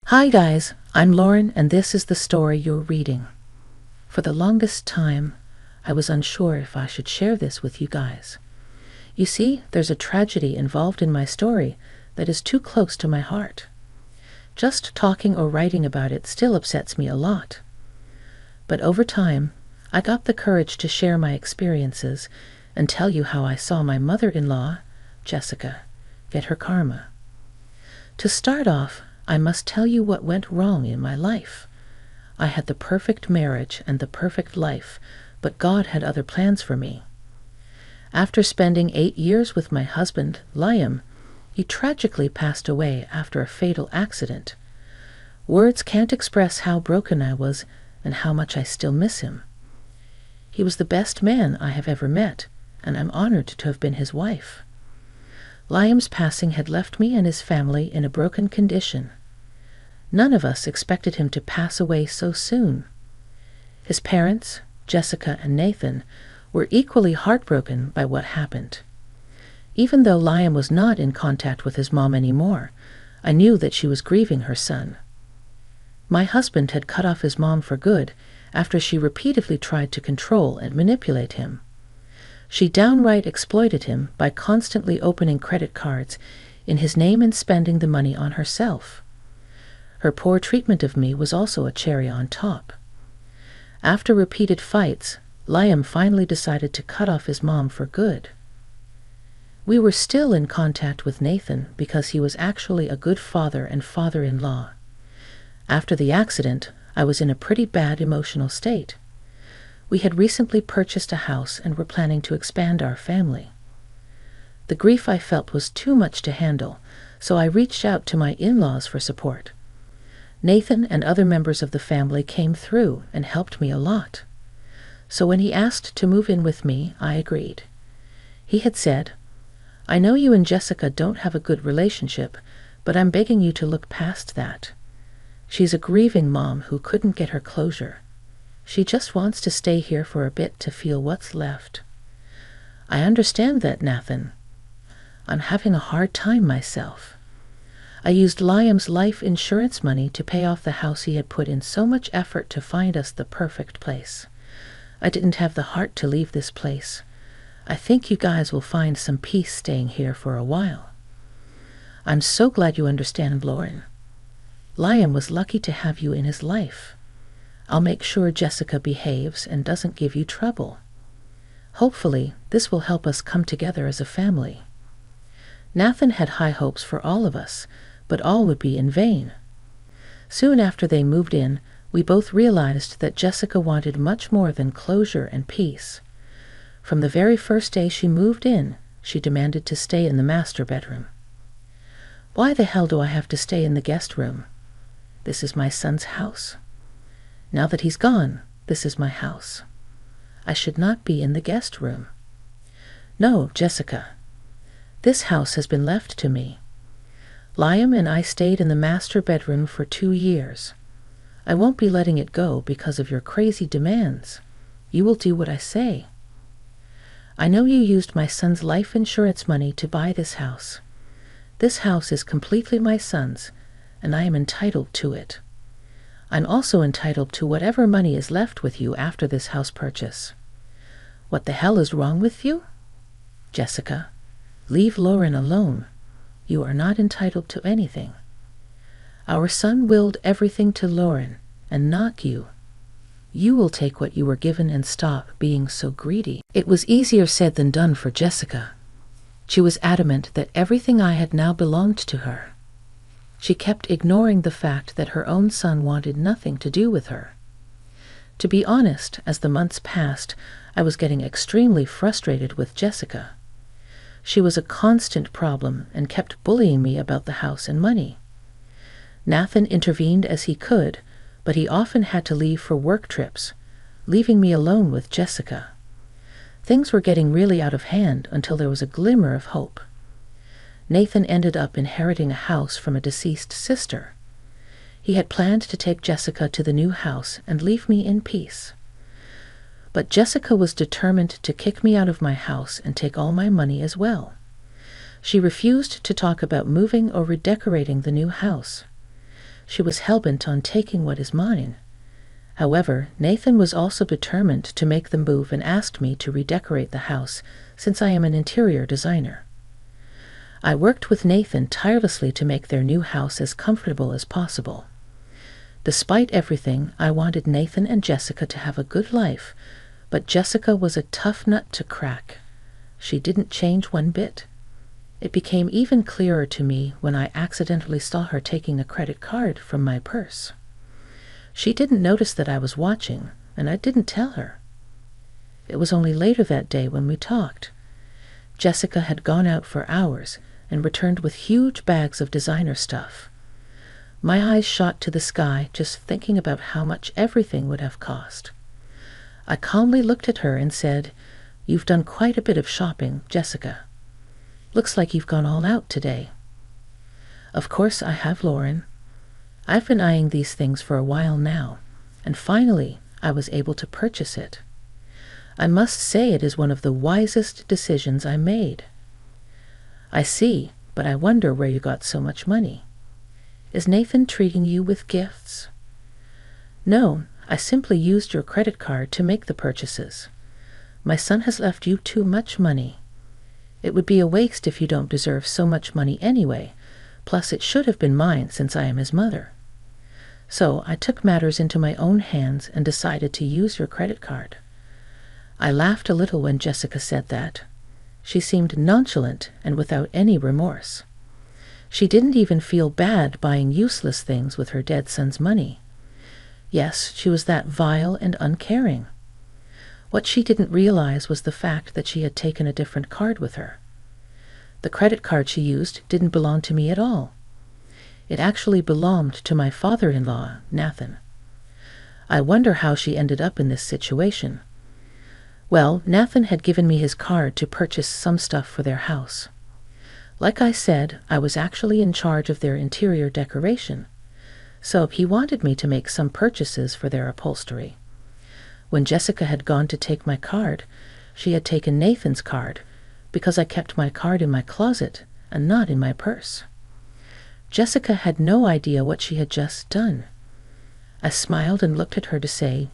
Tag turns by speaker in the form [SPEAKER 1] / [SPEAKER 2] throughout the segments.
[SPEAKER 1] Hi guys, I'm Lauren and this is the story you're reading. For the longest time, I was unsure if I should share this with you guys. You see, there's a tragedy involved in my story that is too close to my heart. Just talking or writing about it still upsets me a lot. But over time, I got the courage to share my experiences and tell you how I saw my mother-in-law, Jessica, get her karma. To start off, I must tell you what went wrong in my life. I had the perfect marriage and the perfect life, but God had other plans for me. After spending 8 years with my husband, Liam, he tragically passed away after a fatal accident. Words can't express how broken I was and how much I still miss him. He was the best man I have ever met, and I'm honored to have been his wife. Liam's passing had left me and his family in a broken condition. None of us expected him to pass away so soon. His parents, Jessica and Nathan, were equally heartbroken by what happened. Even though Liam was not in contact with his mom anymore, I knew that she was grieving her son. My husband had cut off his mom for good after she repeatedly tried to control and manipulate him. She downright exploited him by constantly opening credit cards in his name and spending the money on herself. Her poor treatment of me was also a cherry on top. After repeated fights, Liam finally decided to cut off his mom for good. We were still in contact with Nathan because he was actually a good father and father-in-law. After the accident, I was in a pretty bad emotional state. We had recently purchased a house and were planning to expand our family. The grief I felt was too much to handle, so I reached out to my in-laws for support. Nathan and other members of the family came through and helped me a lot. So when he asked to move in with me, I agreed. He had said, "I know you and Jessica don't have a good relationship, but I'm begging you to look past that. She's a grieving mom who couldn't get her closure. She just wants to stay here for a bit to feel what's left." I understand that, Nathan. I'm having a hard time myself. I used Liam's life insurance money to pay off the house he had put in so much effort to find us the perfect place. I didn't have the heart to leave this place. I think you guys will find some peace staying here for a while. I'm so glad you understand, Lauren. Liam was lucky to have you in his life. I'll make sure Jessica behaves and doesn't give you trouble. Hopefully, this will help us come together as a family. Nathan had high hopes for all of us, but all would be in vain. Soon after they moved in, we both realized that Jessica wanted much more than closure and peace. From the very first day she moved in, she demanded to stay in the master bedroom. "Why the hell do I have to stay in the guest room? This is my son's house. Now that he's gone, this is my house. I should not be in the guest room." "No, Jessica. This house has been left to me. Liam and I stayed in the master bedroom for 2 years. I won't be letting it go because of your crazy demands. You will do what I say. I know you used my son's life insurance money to buy this house. This house is completely my son's, and I am entitled to it. I'm also entitled to whatever money is left with you after this house purchase. What the hell is wrong with you? Jessica, leave Lauren alone. You are not entitled to anything. Our son willed everything to Lauren, and not you. You will take what you were given and stop being so greedy." It was easier said than done for Jessica. She was adamant that everything I had now belonged to her. She kept ignoring the fact that her own son wanted nothing to do with her. To be honest, as the months passed, I was getting extremely frustrated with Jessica. She was a constant problem and kept bullying me about the house and money. Nathan intervened as he could, but he often had to leave for work trips, leaving me alone with Jessica. Things were getting really out of hand until there was a glimmer of hope. Nathan ended up inheriting a house from a deceased sister. He had planned to take Jessica to the new house and leave me in peace. But Jessica was determined to kick me out of my house and take all my money as well. She refused to talk about moving or redecorating the new house. She was hell-bent on taking what is mine. However, Nathan was also determined to make the move and asked me to redecorate the house, since I am an interior designer. I worked with Nathan tirelessly to make their new house as comfortable as possible. Despite everything, I wanted Nathan and Jessica to have a good life, but Jessica was a tough nut to crack. She didn't change one bit. It became even clearer to me when I accidentally saw her taking a credit card from my purse. She didn't notice that I was watching, and I didn't tell her. It was only later that day when we talked. Jessica had gone out for hours and returned with huge bags of designer stuff. My eyes shot to the sky just thinking about how much everything would have cost. I calmly looked at her and said, "You've done quite a bit of shopping, Jessica. Looks like you've gone all out today." "Of course I have, Lauren. I've been eyeing these things for a while now, and finally I was able to purchase it. I must say it is one of the wisest decisions I made." "I see, but I wonder where you got so much money. Is Nathan treating you with gifts?" "No, I simply used your credit card to make the purchases. My son has left you too much money. It would be a waste if you don't deserve so much money anyway, plus it should have been mine since I am his mother. So I took matters into my own hands and decided to use your credit card." I laughed a little when Jessica said that. She seemed nonchalant and without any remorse. She didn't even feel bad buying useless things with her dead son's money. Yes, she was that vile and uncaring. What she didn't realize was the fact that she had taken a different card with her. The credit card she used didn't belong to me at all. It actually belonged to my father-in-law, Nathan. I wonder how she ended up in this situation. Well, Nathan had given me his card to purchase some stuff for their house. Like I said, I was actually in charge of their interior decoration, so he wanted me to make some purchases for their upholstery. When Jessica had gone to take my card, she had taken Nathan's card, because I kept my card in my closet and not in my purse. Jessica had no idea what she had just done. I smiled and looked at her to say,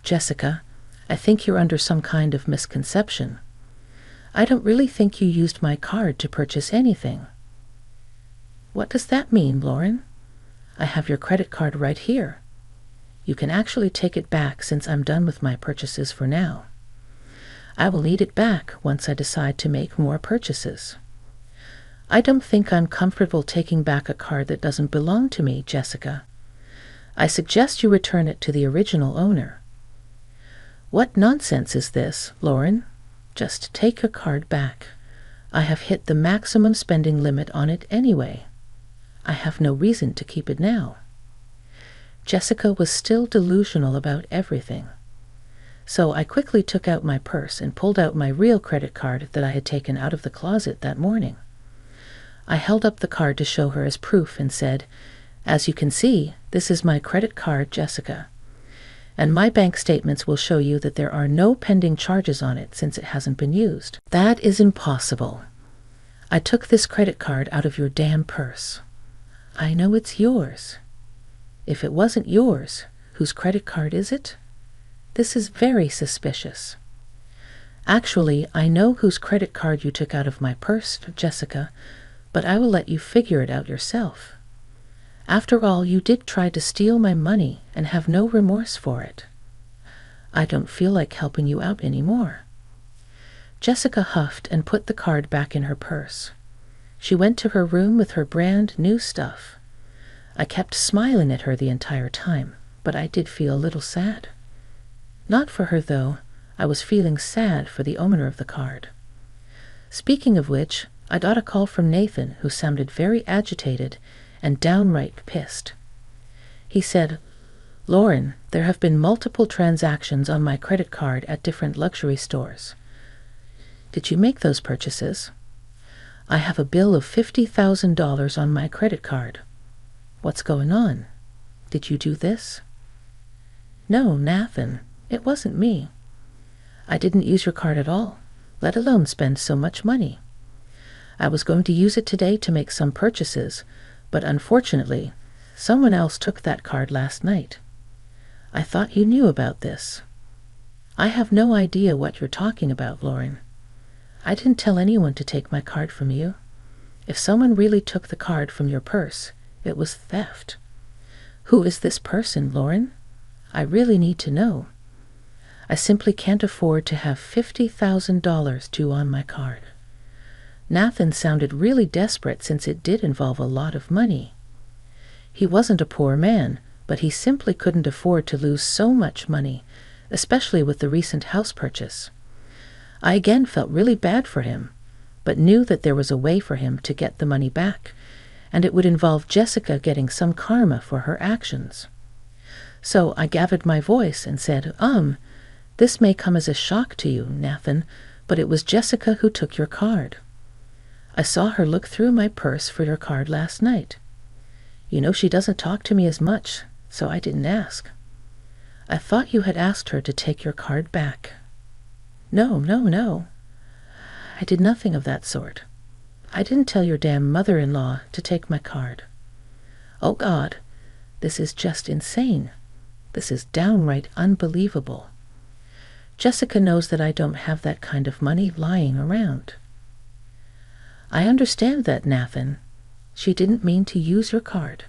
[SPEAKER 1] "Jessica, I think you're under some kind of misconception. I don't really think you used my card to purchase anything." "What does that mean, Lauren? I have your credit card right here. You can actually take it back since I'm done with my purchases for now. I will need it back once I decide to make more purchases." "I don't think I'm comfortable taking back a card that doesn't belong to me, Jessica. I suggest you return it to the original owner." "What nonsense is this, Lauren? Just take your card back. I have hit the maximum spending limit on it anyway. I have no reason to keep it now." Jessica was still delusional about everything. So I quickly took out my purse and pulled out my real credit card that I had taken out of the closet that morning. I held up the card to show her as proof and said, "As you can see, this is my credit card, Jessica. And my bank statements will show you that there are no pending charges on it since it hasn't been used." "That is impossible. I took this credit card out of your damn purse. I know it's yours. If it wasn't yours, whose credit card is it? This is very suspicious." "Actually, I know whose credit card you took out of my purse, Jessica, but I will let you figure it out yourself. After all, you did try to steal my money and have no remorse for it. I don't feel like helping you out anymore." Jessica huffed and put the card back in her purse. She went to her room with her brand new stuff. I kept smiling at her the entire time, but I did feel a little sad. Not for her, though. I was feeling sad for the owner of the card. Speaking of which, I got a call from Nathan, who sounded very agitated and downright pissed. He said, "Lauren, there have been multiple transactions on my credit card at different luxury stores. Did you make those purchases? I have a bill of $50,000 on my credit card. What's going on? Did you do this?" "No, Nathan, it wasn't me. I didn't use your card at all, let alone spend so much money. I was going to use it today to make some purchases, but unfortunately, Someone else took that card last night. I thought you knew about this. I have no idea what you're talking about, Lauren. I didn't tell anyone to take my card from you. If someone really took the card from your purse, it was theft. Who is this person, Lauren? I really need to know. I simply can't afford to have $50,000 due on my card. Nathan sounded really desperate since it did involve a lot of money. He wasn't a poor man, but he simply couldn't afford to lose so much money, especially with the recent house purchase. I again felt really bad for him, but knew that there was a way for him to get the money back, and it would involve Jessica getting some karma for her actions. So I gathered my voice and said, this may come as a shock to you, Nathan, but it was Jessica who took your card. I saw her look through my purse for your card last night. You know she doesn't talk to me as much, so I didn't ask. I thought you had asked her to take your card back. No. I did nothing of that sort. I didn't tell your damn mother-in-law to take my card. Oh God, this is just insane. This is downright unbelievable. Jessica knows that I don't have that kind of money lying around. I understand that, Nathan. She didn't mean to use your card.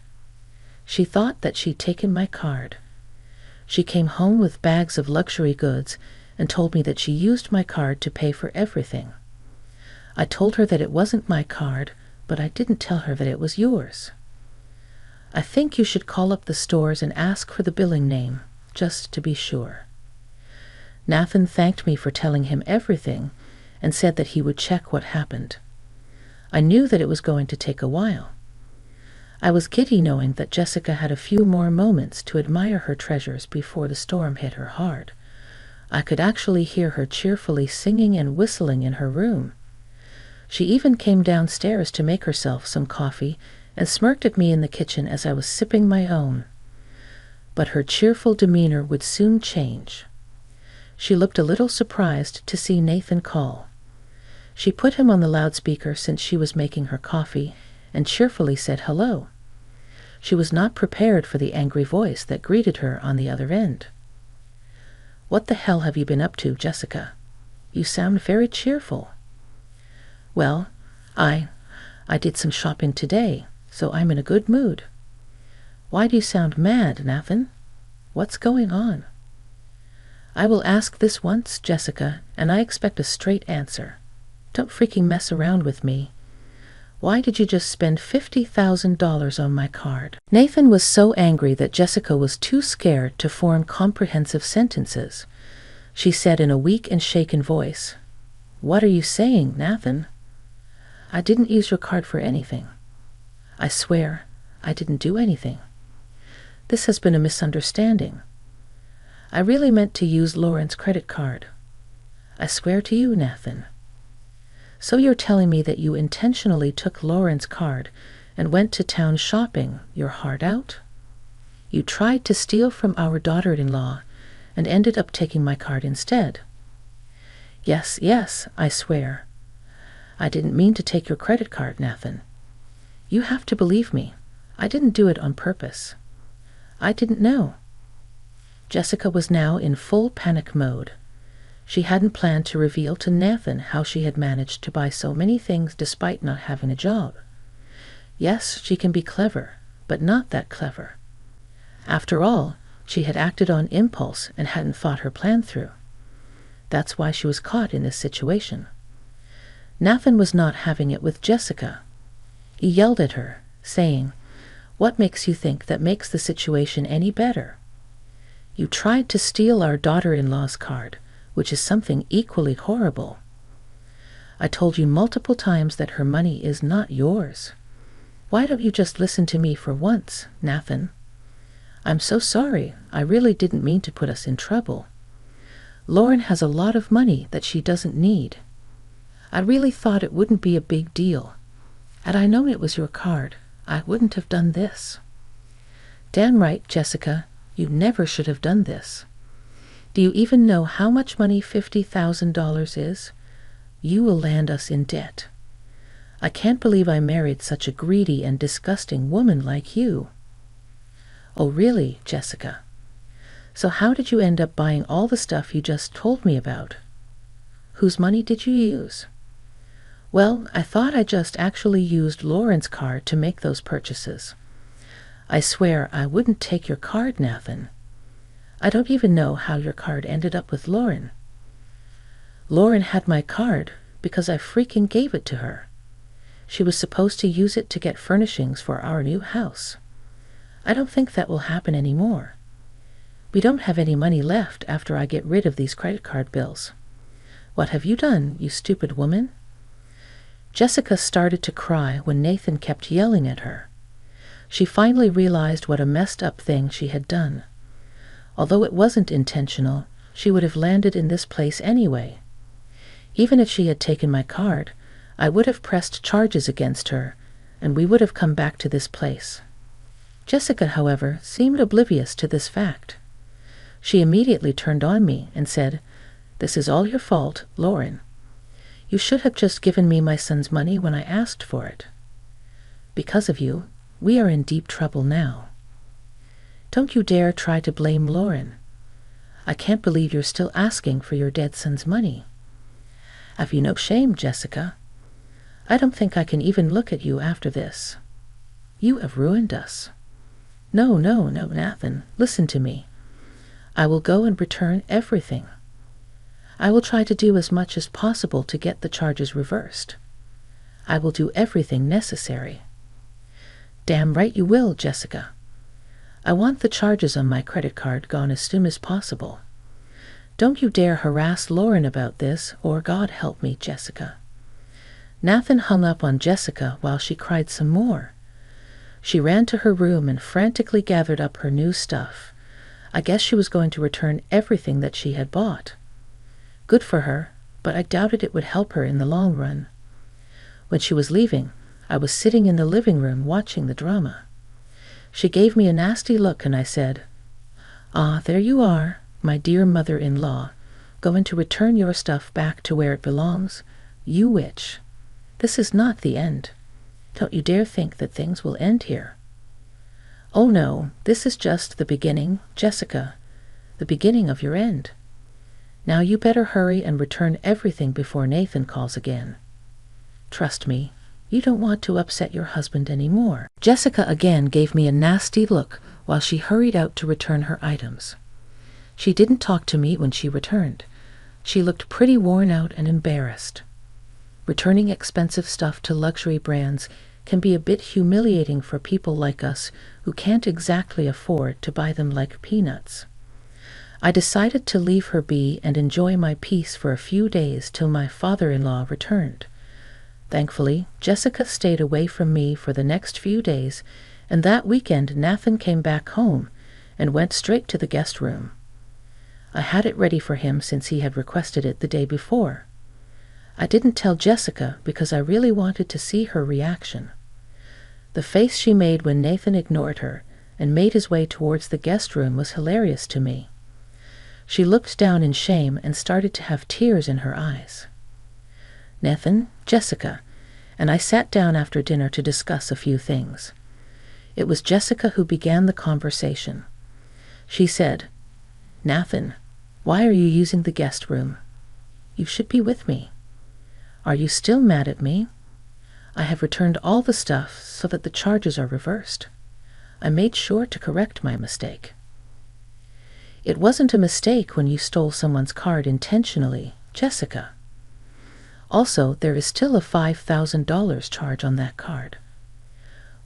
[SPEAKER 1] She thought that she'd taken my card. She came home with bags of luxury goods and told me that she used my card to pay for everything. I told her that it wasn't my card, but I didn't tell her that it was yours. I think you should call up the stores and ask for the billing name, just to be sure. Nathan thanked me for telling him everything and said that he would check what happened. I knew that it was going to take a while. I was giddy knowing that Jessica had a few more moments to admire her treasures before the storm hit her hard. I could actually hear her cheerfully singing and whistling in her room. She even came downstairs to make herself some coffee and smirked at me in the kitchen as I was sipping my own. But her cheerful demeanor would soon change. She looked a little surprised to see Nathan call. She put him on the loudspeaker since she was making her coffee and cheerfully said hello. She was not prepared for the angry voice that greeted her on the other end. What the hell have you been up to, Jessica? You sound very cheerful. Well, I did some shopping today, so I'm in a good mood. Why do you sound mad, Nathan? What's going on? I will ask this once, Jessica, and I expect a straight answer. Don't freaking mess around with me. Why did you just spend $50,000 on my card? Nathan was so angry that Jessica was too scared to form comprehensive sentences. She said in a weak and shaken voice, "What are you saying, Nathan? I didn't use your card for anything. I swear, I didn't do anything. This has been a misunderstanding. I really meant to use Lauren's credit card. I swear to you, Nathan." So you're telling me that you intentionally took Lauren's card and went to town shopping, your heart out? You tried to steal from our daughter-in-law and ended up taking my card instead. Yes, I swear. I didn't mean to take your credit card, Nathan. You have to believe me. I didn't do it on purpose. I didn't know. Jessica was now in full panic mode. She hadn't planned to reveal to Nathan how she had managed to buy so many things despite not having a job. Yes, she can be clever, but not that clever. After all, she had acted on impulse and hadn't thought her plan through. That's why she was caught in this situation. Nathan was not having it with Jessica. He yelled at her, saying, "What makes you think that makes the situation any better? You tried to steal our daughter-in-law's card, which is something equally horrible. I told you multiple times that her money is not yours. Why don't you just listen to me for once, Nathan? I'm so sorry. I really didn't mean to put us in trouble. Lauren has a lot of money that she doesn't need. I really thought it wouldn't be a big deal. Had I known it was your card, I wouldn't have done this." "Damn right, Jessica. You never should have done this. Do you even know how much money $50,000 is? You will land us in debt. I can't believe I married such a greedy and disgusting woman like you." Oh, really, Jessica? So how did you end up buying all the stuff you just told me about? Whose money did you use? Well, I thought I just actually used Lauren's card to make those purchases. I swear I wouldn't take your card, Nathan. I don't even know how your card ended up with Lauren. Lauren had my card because I freaking gave it to her. She was supposed to use it to get furnishings for our new house. I don't think that will happen anymore. We don't have any money left after I get rid of these credit card bills. What have you done, you stupid woman? Jessica started to cry when Nathan kept yelling at her. She finally realized what a messed up thing she had done. Although it wasn't intentional, she would have landed in this place anyway. Even if she had taken my card, I would have pressed charges against her, and we would have come back to this place. Jessica, however, seemed oblivious to this fact. She immediately turned on me and said, "This is all your fault, Lauren. You should have just given me my son's money when I asked for it. Because of you, we are in deep trouble now. Don't you dare try to blame Lauren. I can't believe you're still asking for your dead son's money. Have you no shame, Jessica? I don't think I can even look at you after this. You have ruined us." No, Nathan, listen to me. I will go and return everything. I will try to do as much as possible to get the charges reversed. I will do everything necessary. Damn right you will, Jessica. I want the charges on my credit card gone as soon as possible. Don't you dare harass Lauren about this, or God help me, Jessica. Nathan hung up on Jessica while she cried some more. She ran to her room and frantically gathered up her new stuff. I guess she was going to return everything that she had bought. Good for her, but I doubted it would help her in the long run. When she was leaving, I was sitting in the living room watching the drama. She gave me a nasty look and I said, "Ah, there you are, my dear mother-in-law, going to return your stuff back to where it belongs. You witch. This is not the end. Don't you dare think that things will end here. Oh no, this is just the beginning, Jessica, the beginning of your end. Now you better hurry and return everything before Nathan calls again. Trust me, you don't want to upset your husband anymore." Jessica again gave me a nasty look while she hurried out to return her items. She didn't talk to me when she returned. She looked pretty worn out and embarrassed. Returning expensive stuff to luxury brands can be a bit humiliating for people like us who can't exactly afford to buy them like peanuts. I decided to leave her be and enjoy my peace for a few days till my father-in-law returned. Thankfully, Jessica stayed away from me for the next few days, and that weekend Nathan came back home and went straight to the guest room. I had it ready for him since he had requested it the day before. I didn't tell Jessica because I really wanted to see her reaction. The face she made when Nathan ignored her and made his way towards the guest room was hilarious to me. She looked down in shame and started to have tears in her eyes. Nathan, Jessica, and I sat down after dinner to discuss a few things. It was Jessica who began the conversation. She said, "Nathan, why are you using the guest room? You should be with me. Are you still mad at me? I have returned all the stuff so that the charges are reversed. I made sure to correct my mistake." It wasn't a mistake when you stole someone's card intentionally, Jessica. Also, there is still a $5,000 charge on that card.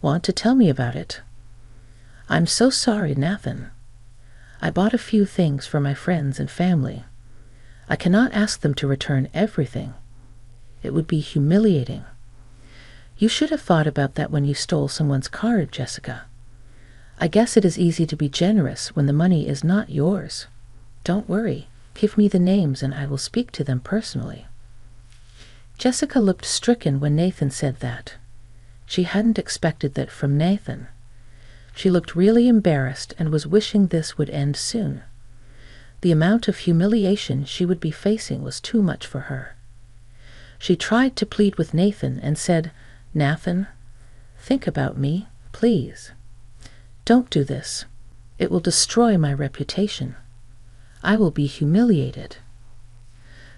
[SPEAKER 1] Want to tell me about it? I'm so sorry, Nathan. I bought a few things for my friends and family. I cannot ask them to return everything. It would be humiliating. You should have thought about that when you stole someone's card, Jessica. I guess it is easy to be generous when the money is not yours. Don't worry. Give me the names and I will speak to them personally. Jessica looked stricken when Nathan said that. She hadn't expected that from Nathan. She looked really embarrassed and was wishing this would end soon. The amount of humiliation she would be facing was too much for her. She tried to plead with Nathan and said, "Nathan, think about me, please. Don't do this. It will destroy my reputation. I will be humiliated.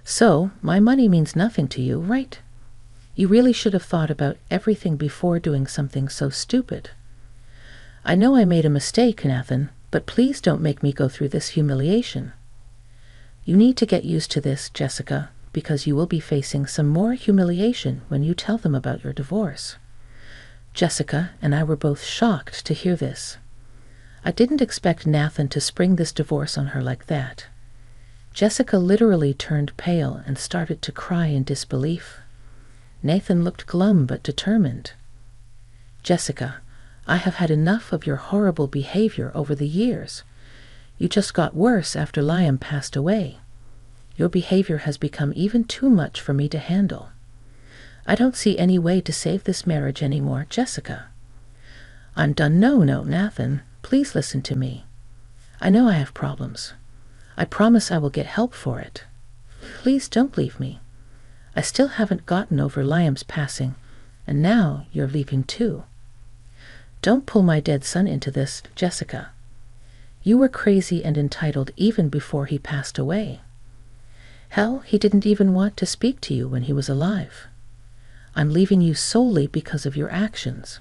[SPEAKER 1] So, my money means nothing to you, right? You really should have thought about everything before doing something so stupid. I know I made a mistake, Nathan, but please don't make me go through this humiliation. You need to get used to this, Jessica, because you will be facing some more humiliation when you tell them about your divorce. Jessica and I were both shocked to hear this. I didn't expect Nathan to spring this divorce on her like that. Jessica literally turned pale and started to cry in disbelief. Nathan looked glum but determined. Jessica, I have had enough of your horrible behavior over the years. You just got worse after Liam passed away. Your behavior has become even too much for me to handle. I don't see any way to save this marriage anymore, Jessica. I'm done. No, Nathan, please listen to me. I know I have problems. I promise I will get help for it. Please don't leave me. I still haven't gotten over Liam's passing, and now you're leaving too. Don't pull my dead son into this, Jessica. You were crazy and entitled even before he passed away. Hell, he didn't even want to speak to you when he was alive. I'm leaving you solely because of your actions.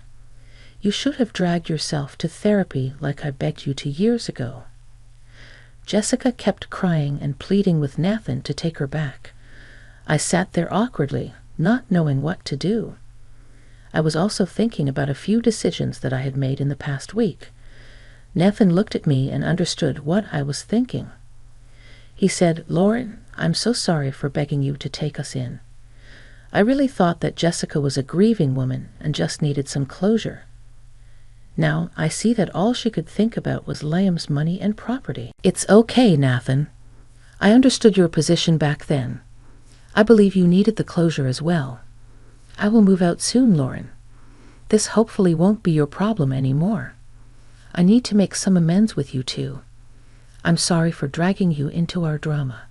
[SPEAKER 1] You should have dragged yourself to therapy like I begged you to years ago. Jessica kept crying and pleading with Nathan to take her back. I sat there awkwardly, not knowing what to do. I was also thinking about a few decisions that I had made in the past week. Nathan looked at me and understood what I was thinking. He said, "Lauren, I'm so sorry for begging you to take us in. I really thought that Jessica was a grieving woman and just needed some closure. Now I see that all she could think about was Liam's money and property." It's okay, Nathan. I understood your position back then. I believe you needed the closure as well. I will move out soon, Lauren. This hopefully won't be your problem anymore. I need to make some amends with you two. I'm sorry for dragging you into our drama.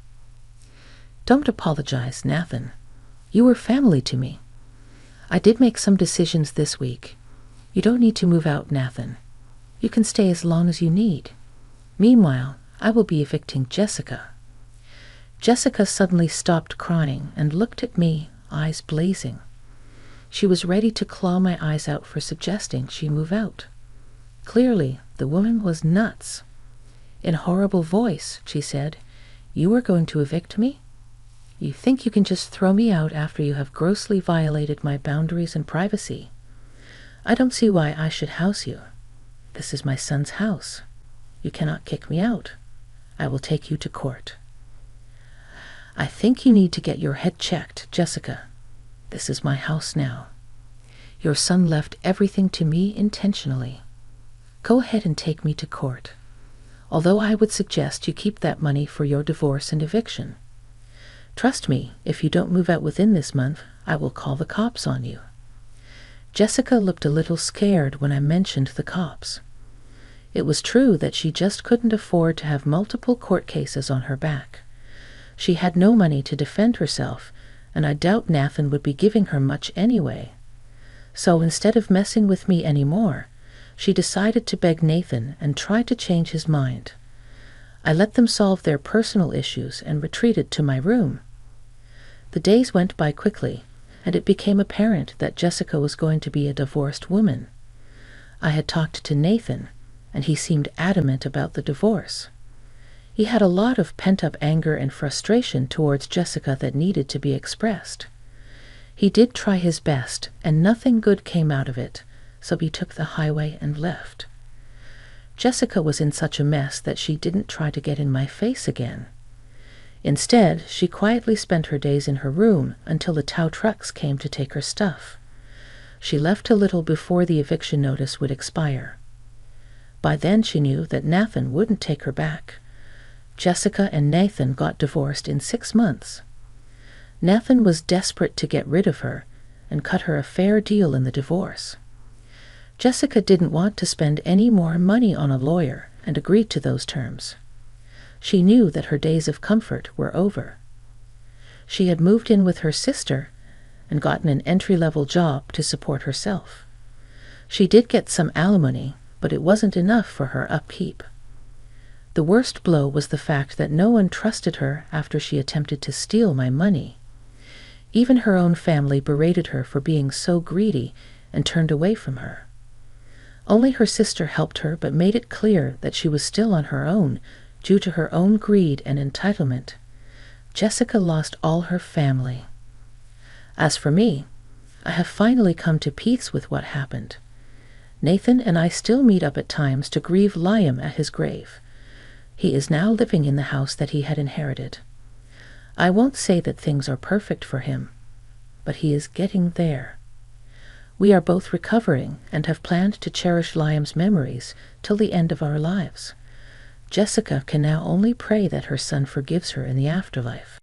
[SPEAKER 1] Don't apologize, Nathan. You were family to me. I did make some decisions this week. You don't need to move out, Nathan. You can stay as long as you need. Meanwhile, I will be evicting Jessica. Jessica suddenly stopped crying and looked at me, eyes blazing. She was ready to claw my eyes out for suggesting she move out. Clearly, the woman was nuts. In a horrible voice, she said, "You are going to evict me? You think you can just throw me out after you have grossly violated my boundaries and privacy? I don't see why I should house you. This is my son's house. You cannot kick me out. I will take you to court." I think you need to get your head checked, Jessica. This is my house now. Your son left everything to me intentionally. Go ahead and take me to court. Although I would suggest you keep that money for your divorce and eviction. Trust me, if you don't move out within this month, I will call the cops on you. Jessica looked a little scared when I mentioned the cops. It was true that she just couldn't afford to have multiple court cases on her back. She had no money to defend herself, and I doubt Nathan would be giving her much anyway. So instead of messing with me anymore, she decided to beg Nathan and try to change his mind. I let them solve their personal issues and retreated to my room. The days went by quickly, and it became apparent that Jessica was going to be a divorced woman. I had talked to Nathan, and he seemed adamant about the divorce. He had a lot of pent-up anger and frustration towards Jessica that needed to be expressed. He did try his best, and nothing good came out of it, so he took the highway and left. Jessica was in such a mess that she didn't try to get in my face again. Instead, she quietly spent her days in her room until the tow trucks came to take her stuff. She left a little before the eviction notice would expire. By then she knew that Nathan wouldn't take her back. Jessica and Nathan got divorced in 6 months. Nathan was desperate to get rid of her and cut her a fair deal in the divorce. Jessica didn't want to spend any more money on a lawyer and agreed to those terms. She knew that her days of comfort were over. She had moved in with her sister and gotten an entry-level job to support herself. She did get some alimony, but it wasn't enough for her upkeep. The worst blow was the fact that no one trusted her after she attempted to steal my money. Even her own family berated her for being so greedy and turned away from her. Only her sister helped her, but made it clear that she was still on her own due to her own greed and entitlement. Jessica lost all her family. As for me, I have finally come to peace with what happened. Nathan and I still meet up at times to grieve Liam at his grave. He is now living in the house that he had inherited. I won't say that things are perfect for him, but he is getting there. We are both recovering and have planned to cherish Liam's memories till the end of our lives. Jessica can now only pray that her son forgives her in the afterlife.